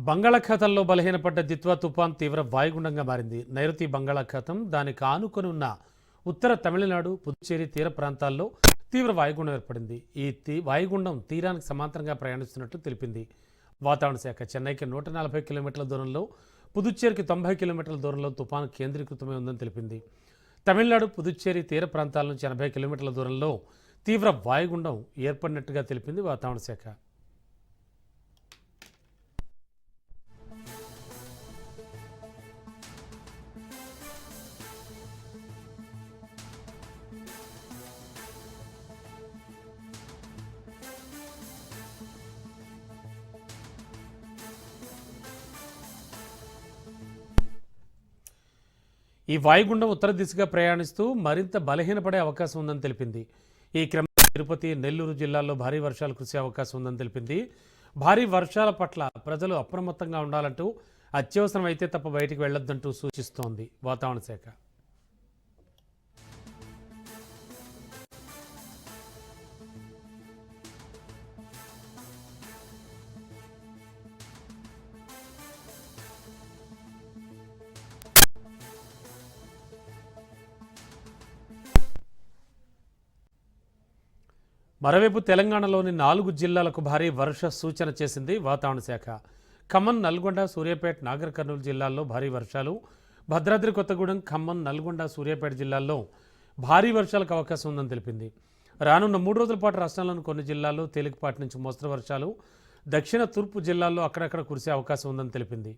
బంగాళాఖాతంలో బలహీనపడ్డ దిత్వా తుఫాన్ తీవ్ర వాయుగుండంగా మారింది. నైరుతి బంగాళాఖాతం దానికి ఆనుకొని ఉన్న ఉత్తర తమిళనాడు, పుదుచ్చేరి తీర ప్రాంతాల్లో తీవ్ర వాయుగుండం ఏర్పడింది. ఈ వాయుగుండం తీరానికి సమాంతరంగా ప్రయాణిస్తున్నట్లు తెలిపింది వాతావరణ శాఖ. చెన్నైకి 140 కిలోమీటర్ల దూరంలో, పుదుచ్చేరికి 90 కిలోమీటర్ల దూరంలో తుఫాను కేంద్రీకృతమై ఉందని తెలిపింది. తమిళనాడు, పుదుచ్చేరి తీర ప్రాంతాల నుంచి 80 కిలోమీటర్ల దూరంలో తీవ్ర వాయుగుండం ఏర్పడినట్టుగా తెలిపింది వాతావరణ శాఖ. ఈ వాయుగుండం ఉత్తర దిశగా ప్రయాణిస్తూ మరింత బలహీనపడే అవకాశం ఉందని తెలిపింది. ఈ క్రమంలో తిరుపతి, నెల్లూరు జిల్లాల్లో భారీ వర్షాలు కురిసే అవకాశం ఉందని తెలిపింది. భారీ వర్షాల పట్ల ప్రజలు అప్రమత్తంగా ఉండాలంటూ, అత్యవసరం అయితే తప్ప బయటికి వెళ్లొద్దంటూ సూచిస్తోంది వాతావరణ శాఖ. మరోవైపు తెలంగాణలోని 4 జిల్లాలకు భారీ వర్ష సూచన చేసింది వాతావరణ శాఖ. ఖమ్మం, నల్గొండ, సూర్యాపేట, నాగర్ కర్నూలు జిల్లాల్లో భారీ వర్షాలు, భద్రాద్రి కొత్తగూడెం, ఖమ్మం, నల్గొండ, సూర్యాపేట జిల్లాల్లో భారీ వర్షాలకు అవకాశం ఉందని తెలిపింది. రానున్న 3 రోజుల పాటు రాష్ట్రంలోని కొన్ని జిల్లాల్లో తేలికపాటి నుంచి మోస్తరు వర్షాలు, దక్షిణ తూర్పు జిల్లాల్లో అక్కడక్కడ కురిసే అవకాశం ఉందని తెలిపింది.